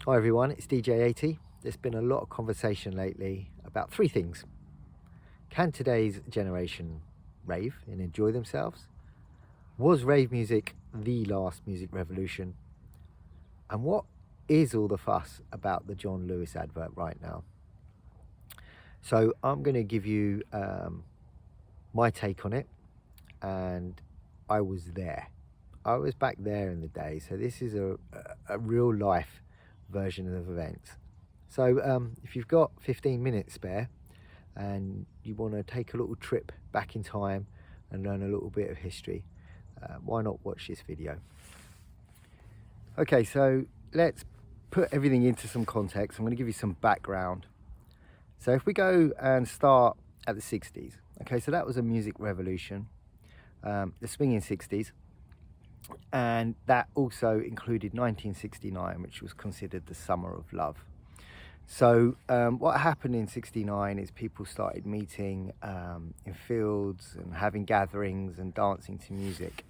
Hi everyone, it's DJ80. There's been a lot of conversation lately about three things. Can today's generation rave and enjoy themselves? Was rave music the last music revolution? And what is all the fuss about the John Lewis advert right now? So I'm going to give you my take on it, and I was there. I was back there in the day, so this is a real life version of events. So if you've got 15 minutes spare and you want to take a little trip back in time and learn a little bit of history, why not watch this video? Okay, so let's put everything into some context. I'm going to give you some background. So if we go and start at the 60s, okay, so that was a music revolution, the swinging 60s. And that also included 1969, which was considered the summer of love. So what happened in 69 is people started meeting in fields and having gatherings and dancing to music.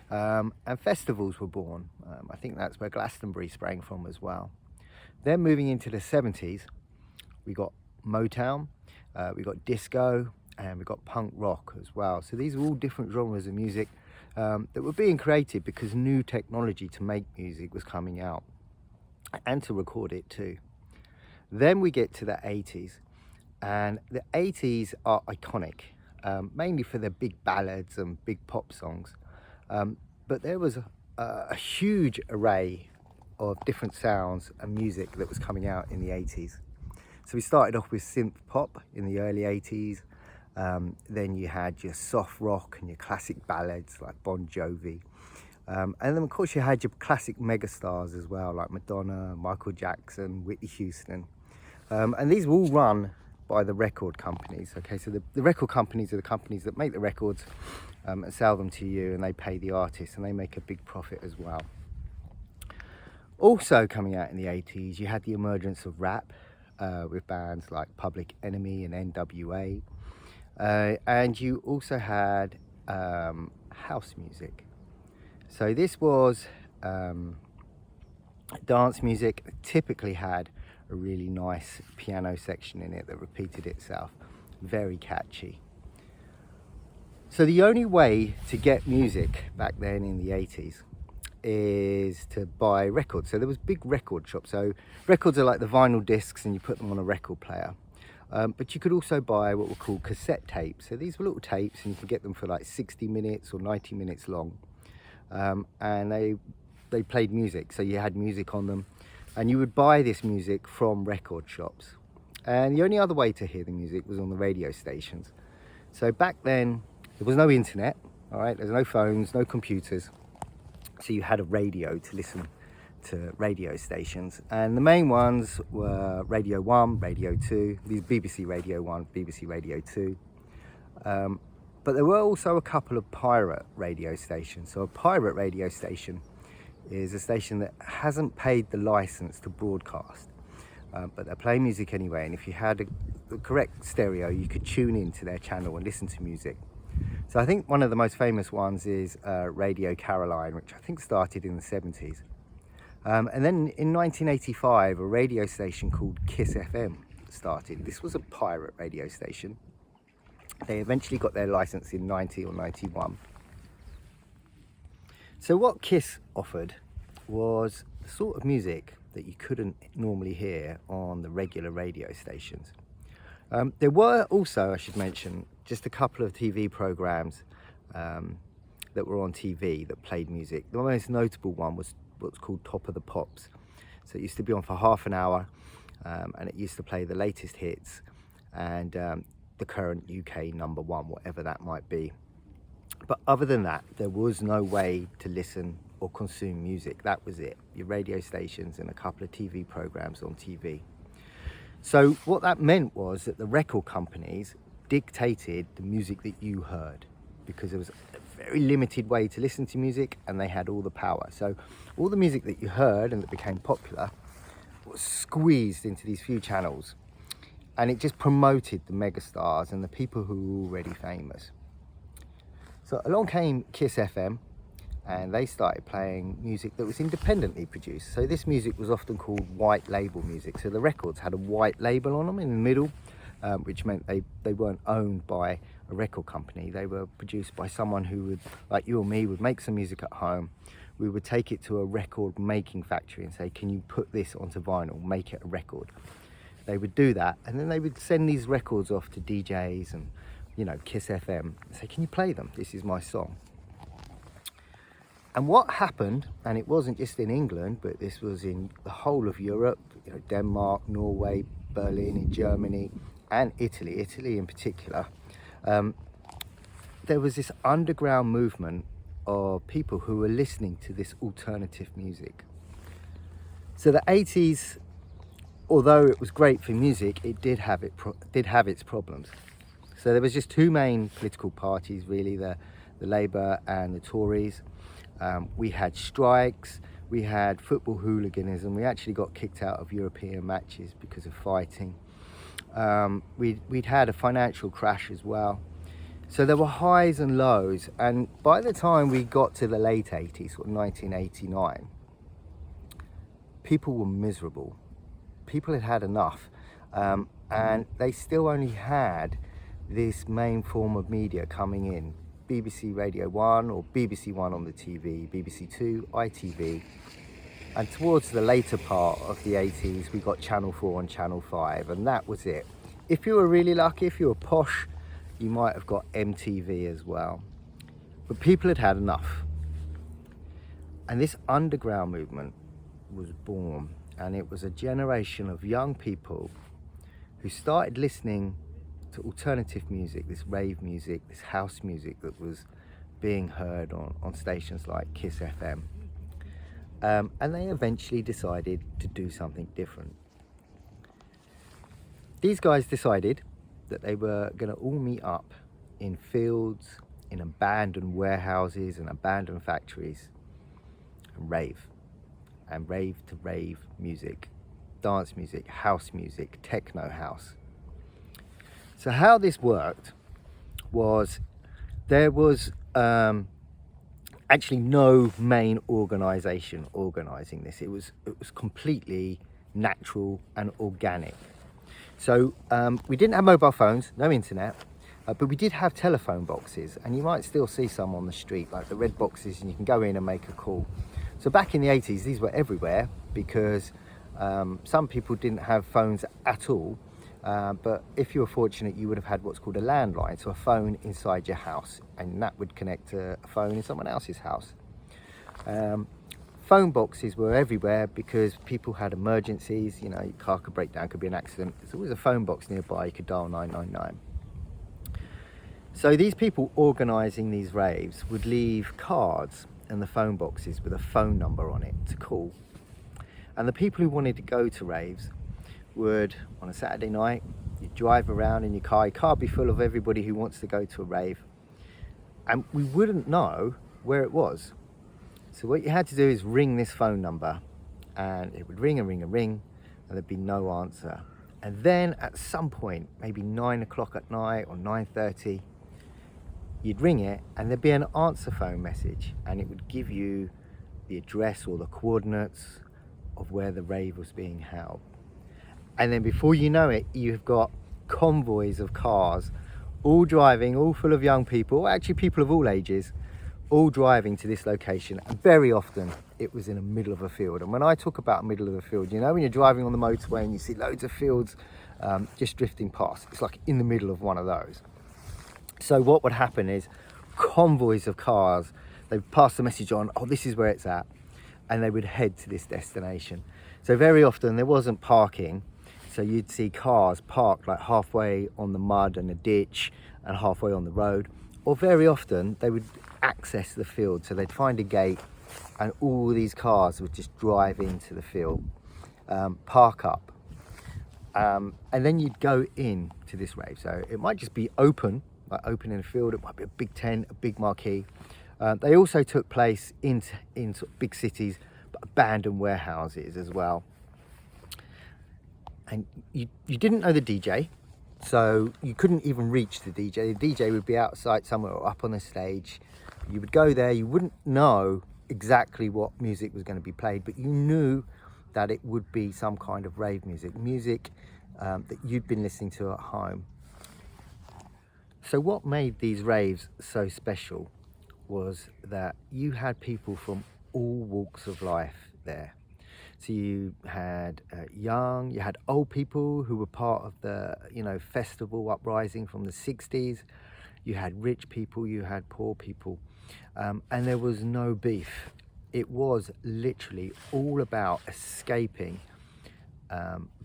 And festivals were born. I think that's where Glastonbury sprang from as well. Then moving into the 70s, we got Motown, we got disco, and we got punk rock as well. So these are all different genres of music that were being created because new technology to make music was coming out and to record it too. Then we get to the 80s, and the 80s are iconic, mainly for their big ballads and big pop songs. But there was a huge array of different sounds and music that was coming out in the 80s. So we started off with synth pop in the early 80s. Then you had your soft rock and your classic ballads like Bon Jovi. And then of course you had your classic megastars as well, like Madonna, Michael Jackson, Whitney Houston. And these were all run by the record companies. Okay, so the record companies are the companies that make the records and sell them to you, and they pay the artists and they make a big profit as well. Also coming out in the 80s, you had the emergence of rap with bands like Public Enemy and NWA. And you also had house music. So this was dance music that typically had a really nice piano section in it that repeated itself. Very catchy. So the only way to get music back then in the 80s is to buy records. So there was big record shops. So records are like the vinyl discs and you put them on a record player. But you could also buy what were called cassette tapes. So these were little tapes and you could get them for like 60 minutes or 90 minutes long. And they played music, so you had music on them. And you would buy this music from record shops. And the only other way to hear the music was on the radio stations. So back then, there was no internet, all right? There's no phones, no computers. So you had a radio to listen to radio stations, and the main ones were Radio 1, Radio 2, these BBC Radio 1, BBC Radio 2. But there were also a couple of pirate radio stations. So a pirate radio station is a station that hasn't paid the license to broadcast, but they're playing music anyway, and if you had the correct stereo, you could tune into their channel and listen to music. So I think one of the most famous ones is Radio Caroline, which I think started in the 70s. And then in 1985, a radio station called Kiss FM started. This was a pirate radio station. They eventually got their license in 90 or 91. So what Kiss offered was the sort of music that you couldn't normally hear on the regular radio stations. There were also, I should mention, just a couple of TV programs that were on TV that played music. The most notable one was what's called Top of the Pops. So it used to be on for half an hour, and it used to play the latest hits and the current UK number one, whatever that might be. But other than that, there was no way to listen or consume music. That was it. Your radio stations and a couple of TV programs on TV. So what that meant was that the record companies dictated the music that you heard, because there was a very limited way to listen to music and they had all the power. So all the music that you heard and that became popular was squeezed into these few channels, and it just promoted the megastars and the people who were already famous. So along came Kiss FM, and they started playing music that was independently produced. So this music was often called white label music. So the records had a white label on them in the middle, which meant they weren't owned by a record company. They were produced by someone who would, like you or me, would make some music at home. We would take it to a record making factory and say, can you put this onto vinyl, make it a record? They would do that, and then they would send these records off to DJs and, you know, Kiss FM, and say, can you play them? This is my song. And what happened, and it wasn't just in England, but this was in the whole of Europe, you know, Denmark, Norway, Berlin, in Germany, and Italy in particular, there was this underground movement of people who were listening to this alternative music. So the 80s, although it was great for music, it did have its problems. So there was just two main political parties, really, the Labour and the Tories. We had strikes, we had football hooliganism. We actually got kicked out of European matches because of fighting. We'd had a financial crash as well. So there were highs and lows, and by the time we got to the late 80s, or 1989, people were miserable. People had had enough, and they still only had this main form of media coming in. BBC Radio 1 or BBC 1 on the TV, BBC 2, ITV. And towards the later part of the 80s, we got Channel 4 and Channel 5, and that was it. If you were really lucky, if you were posh, you might have got MTV as well. But people had had enough. And this underground movement was born, and it was a generation of young people who started listening to alternative music, this rave music, this house music that was being heard on stations like Kiss FM. And they eventually decided to do something different. These guys decided that they were going to all meet up in fields, in abandoned warehouses and abandoned factories, and rave to rave music, dance music, house music, techno house. So how this worked was there was actually no main organisation organising this. It was completely natural and organic. So we didn't have mobile phones, no internet, but we did have telephone boxes, and you might still see some on the street, like the red boxes, and you can go in and make a call. So back in the 80s, these were everywhere because some people didn't have phones at all, but if you were fortunate, you would have had what's called a landline, so a phone inside your house, and that would connect to a phone in someone else's house. Phone boxes were everywhere because people had emergencies, you know, your car could break down, could be an accident. There's always a phone box nearby, you could dial 999. So these people organising these raves would leave cards in the phone boxes with a phone number on it to call. And the people who wanted to go to raves would, on a Saturday night, you'd drive around in your car would be full of everybody who wants to go to a rave, and we wouldn't know where it was. So what you had to do is ring this phone number, and it would ring and ring and ring, and there'd be no answer. And then at some point, maybe 9 o'clock at night or 9:30, you'd ring it, and there'd be an answer phone message, and it would give you the address or the coordinates of where the rave was being held. And then before you know it, you've got convoys of cars, all driving, all full of young people, actually people of all ages, all driving to this location. And very often it was in the middle of a field. And when I talk about middle of a field, you know, when you're driving on the motorway and you see loads of fields just drifting past, it's like in the middle of one of those. So what would happen is convoys of cars, they would pass the message on, oh, this is where it's at, and they would head to this destination. So very often there wasn't parking, so you'd see cars parked like halfway on the mud and a ditch and halfway on the road, or very often they would access the field, so they'd find a gate and all these cars would just drive into the field, park up, and then you'd go in to this rave. So it might just be open, like open in a field, it might be a big tent, a big marquee. They also took place in sort of big cities, but abandoned warehouses as well. And you didn't know the DJ, so you couldn't even reach the DJ. The DJ would be outside somewhere or up on the stage, You would go there, you wouldn't know exactly what music was going to be played, but you knew that it would be some kind of rave music that you'd been listening to at home. So what made these raves so special was that you had people from all walks of life there. So you had young, you had old people who were part of the, festival uprising from the 60s. You had rich people, you had poor people, and there was no beef. It was literally all about escaping,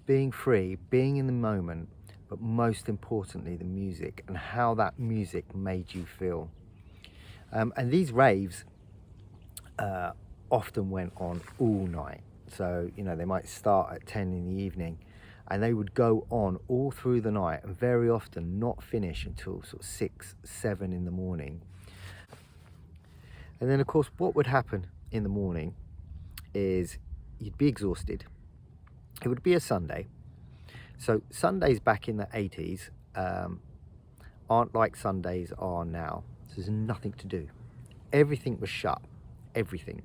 being free, being in the moment, but most importantly, the music and how that music made you feel. And these raves often went on all night. So, they might start at 10 in the evening and they would go on all through the night and very often not finish until sort of 6, 7 in the morning. And then, of course, what would happen in the morning is you'd be exhausted. It would be a Sunday. So Sundays back in the 80s aren't like Sundays are now. So there's nothing to do. Everything was shut, everything.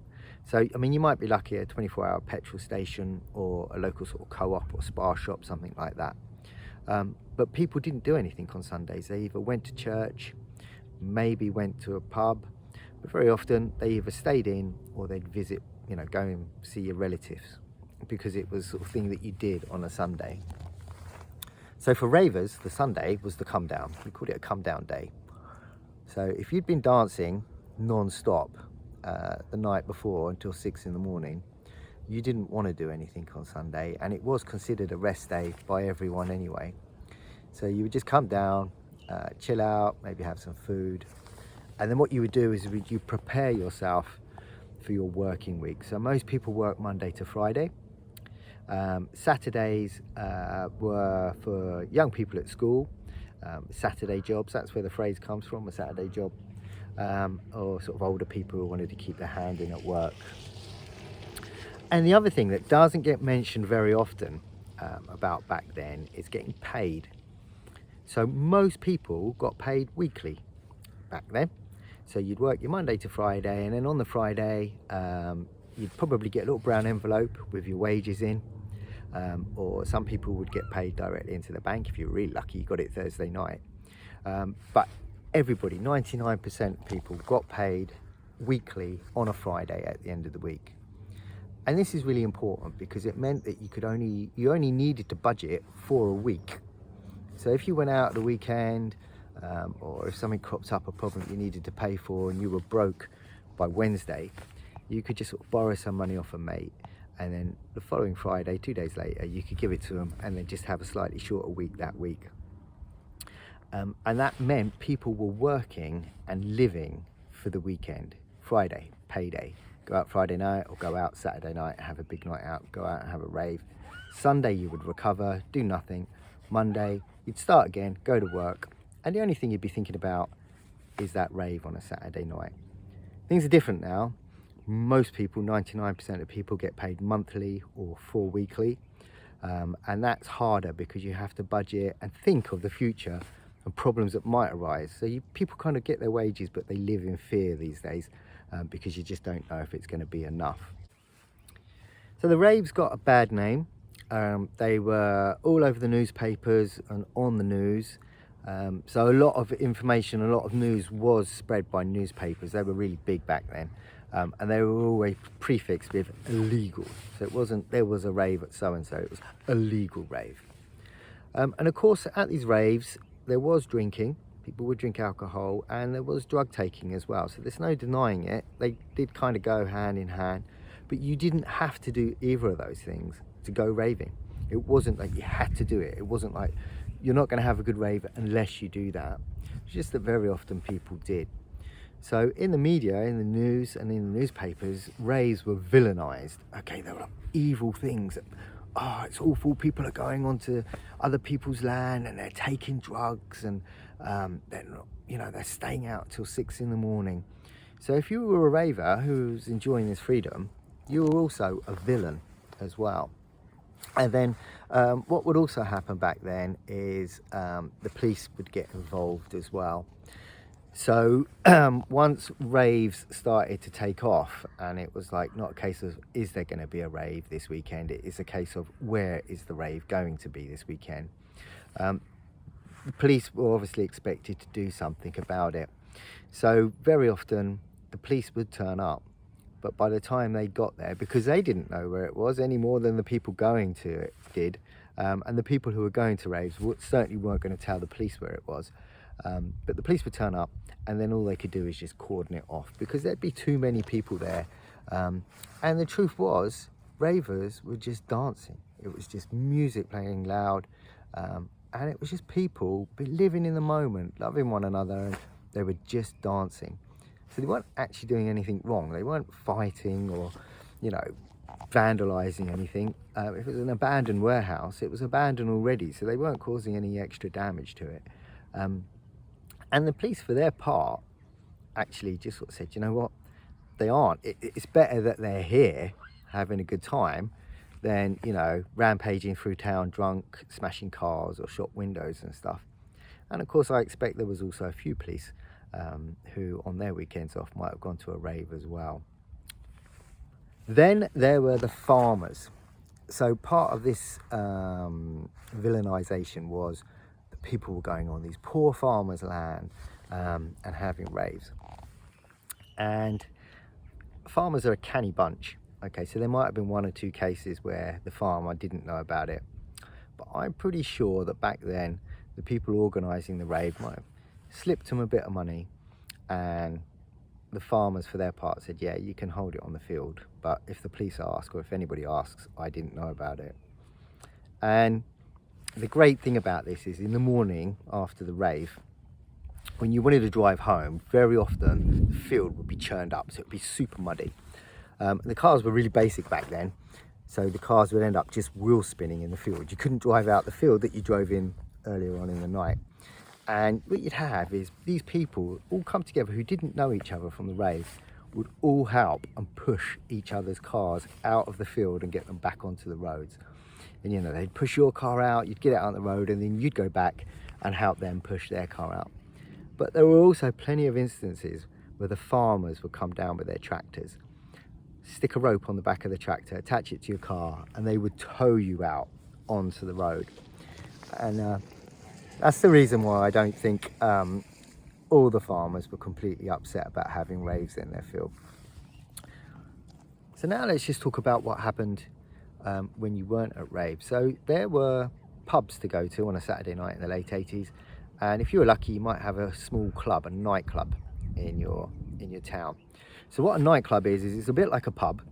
So, you might be lucky at a 24-hour petrol station or a local sort of co-op or spa shop, something like that. But people didn't do anything on Sundays. They either went to church, maybe went to a pub, but very often they either stayed in or they'd visit, go and see your relatives, because it was the sort of thing that you did on a Sunday. So for ravers, the Sunday was the come down. We called it a come down day. So if you'd been dancing non-stop the night before until 6 in the morning, you didn't want to do anything on Sunday, and it was considered a rest day by everyone anyway. So you would just come down, chill out, maybe have some food, and then what you would do is you prepare yourself for your working week. So most people work Monday to Friday. Saturdays were for young people at school, Saturday jobs. That's where the phrase comes from, a Saturday job, or sort of older people who wanted to keep their hand in at work. And the other thing that doesn't get mentioned very often about back then is getting paid. So most people got paid weekly back then. So you'd work your Monday to Friday, and then on the Friday you'd probably get a little brown envelope with your wages in, or some people would get paid directly into the bank. If you were really lucky, you got it Thursday night. But everybody, 99% of people, got paid weekly on a Friday at the end of the week. And this is really important because it meant that you only needed to budget for a week. So if you went out at the weekend, or if something cropped up, a problem you needed to pay for, and you were broke by Wednesday, you could just sort of borrow some money off a mate, and then the following Friday, 2 days later, you could give it to them, and then just have a slightly shorter week that week. And that meant people were working and living for the weekend. Friday, payday. Go out Friday night or go out Saturday night, have a big night out, go out and have a rave. Sunday you would recover, do nothing. Monday you'd start again, go to work, and the only thing you'd be thinking about is that rave on a Saturday night. Things are different now. Most people, 99% of people, get paid monthly or 4 weekly, and that's harder because you have to budget and think of the future and problems that might arise. So people kind of get their wages, but they live in fear these days because you just don't know if it's going to be enough. So the raves got a bad name. They were all over the newspapers and on the news. So a lot of information, a lot of news was spread by newspapers. They were really big back then. And they were always prefixed with illegal. So it wasn't, there was a rave at so-and-so, it was a legal rave. And of course, at these raves, there was drinking. People would drink alcohol, and there was drug taking as well. So there's no denying it. They did kind of go hand in hand, but you didn't have to do either of those things to go raving. It wasn't like you had to do it. It wasn't like you're not going to have a good rave unless you do that. It's just that very often people did. So in the media, in the news and in the newspapers, raves were villainized. Okay, they were evil things. Oh, it's awful, people are going onto other people's land and they're taking drugs, and they're staying out till 6 in the morning. So if you were a raver who was enjoying this freedom, you were also a villain as well. And then what would also happen back then is the police would get involved as well. So once raves started to take off, and it was like not a case of is there going to be a rave this weekend, it is a case of where is the rave going to be this weekend. The police were obviously expected to do something about it. So very often the police would turn up, but by the time they got there, because they didn't know where it was any more than the people going to it did, and the people who were going to raves certainly weren't going to tell the police where it was, but the police would turn up, and then all they could do is just cordon it off, because there'd be too many people there. And the truth was, ravers were just dancing. It was just music playing loud, and it was just people living in the moment, loving one another, and they were just dancing. So they weren't actually doing anything wrong. They weren't fighting or, vandalizing anything. If it was an abandoned warehouse, it was abandoned already, so they weren't causing any extra damage to it. And the police, for their part, actually just sort of said, you know what, they aren't. It's better that they're here having a good time than, rampaging through town drunk, smashing cars or shop windows and stuff. And of course, I expect there was also a few police who on their weekends off might have gone to a rave as well. Then there were the farmers. So part of this villainisation was that people were going on these poor farmers' land and having raves. And farmers are a canny bunch. Okay, so there might have been one or two cases where the farmer didn't know about it, but I'm pretty sure that back then the people organising the rave might have slipped them a bit of money, and the farmers for their part said, yeah, you can hold it on the field, but if the police ask, or if anybody asks, I didn't know about it. And the great thing about this is in the morning after the rave, when you wanted to drive home, very often the field would be churned up, so it would be super muddy. The cars were really basic back then, so the cars would end up just wheel spinning in the field. You couldn't drive out the field that you drove in earlier on in the night. And what you'd have is these people all come together who didn't know each other from the rave, would all help and push each other's cars out of the field and get them back onto the roads. And they'd push your car out, you'd get it out on the road, and then you'd go back and help them push their car out. But there were also plenty of instances where the farmers would come down with their tractors, stick a rope on the back of the tractor, attach it to your car, and they would tow you out onto the road. And that's the reason why I don't think all the farmers were completely upset about having raves in their field. So now let's just talk about what happened when you weren't at rave. So there were pubs to go to on a Saturday night in the late 80s, and if you were lucky, you might have a small club, a nightclub in your town. So what a nightclub is it's a bit like a pub,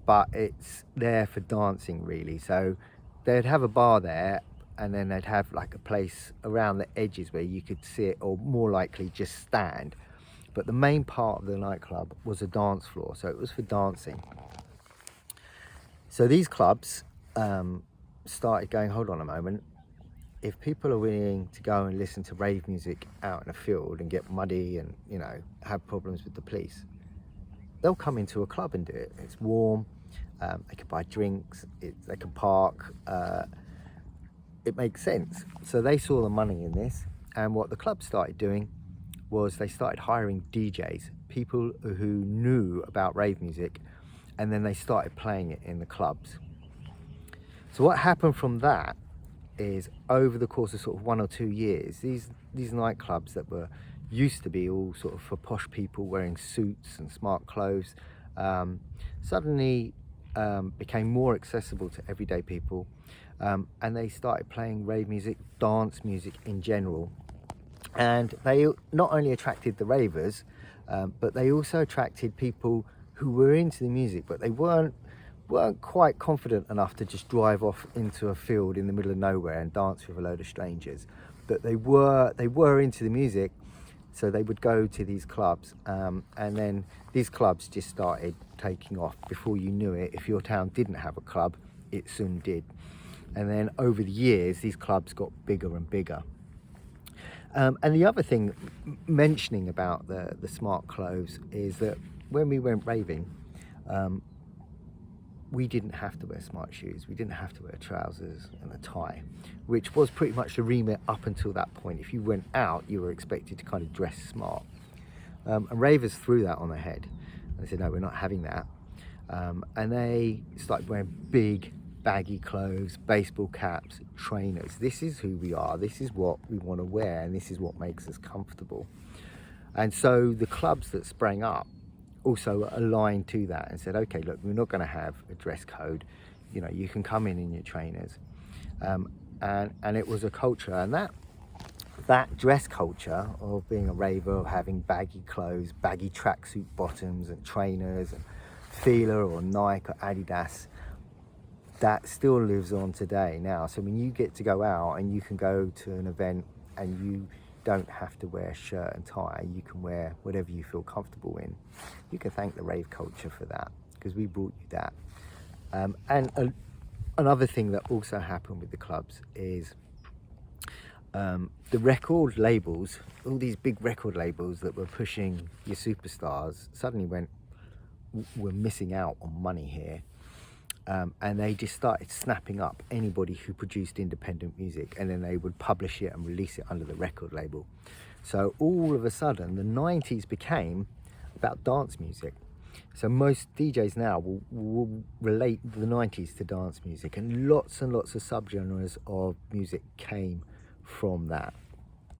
but it's there for dancing really. So they'd have a bar there, and then they'd have like a place around the edges where you could sit, or more likely just stand. But the main part of the nightclub was a dance floor, so it was for dancing. So these clubs started going, hold on a moment, if people are willing to go and listen to rave music out in a field and get muddy and have problems with the police, they'll come into a club and do it. It's warm, they can buy drinks, they can park, it makes sense. So they saw the money in this, and what the club started doing was they started hiring DJs, people who knew about rave music, and then they started playing it in the clubs. So what happened from that is, over the course of sort of 1 or 2 years, these nightclubs that were used to be all sort of for posh people wearing suits and smart clothes, suddenly became more accessible to everyday people, and they started playing rave music, dance music in general. And they not only attracted the ravers, but they also attracted people who were into the music, but they weren't quite confident enough to just drive off into a field in the middle of nowhere and dance with a load of strangers. But they were into the music, so they would go to these clubs, and then these clubs just started taking off. Before you knew it, if your town didn't have a club, it soon did. And then over the years, these clubs got bigger and bigger. And the other thing mentioning about the smart clothes is that when we went raving, we didn't have to wear smart shoes, we didn't have to wear trousers and a tie, which was pretty much the remit up until that point. If you went out, you were expected to kind of dress smart. And ravers threw that on their head. They said, no, we're not having that. And they started wearing big, baggy clothes, baseball caps, trainers. This is who we are, this is what we want to wear, and this is what makes us comfortable. And so the clubs that sprang up also aligned to that and said, okay, look, we're not going to have a dress code. You know, you can come in your trainers. And it was a culture, and that dress culture of being a raver, of having baggy clothes, baggy tracksuit bottoms and trainers and Fila or Nike or Adidas, that still lives on today now. So when you get to go out and you can go to an event and you don't have to wear a shirt and tie, you can wear whatever you feel comfortable in. You can thank the rave culture for that, because we brought you that. Another thing that also happened with the clubs is the record labels, all these big record labels that were pushing your superstars, suddenly we're missing out on money here. And they just started snapping up anybody who produced independent music, and then they would publish it and release it under the record label. So all of a sudden the 90s became about dance music. So most DJs now will relate the 90s to dance music, and lots of subgenres of music came from that.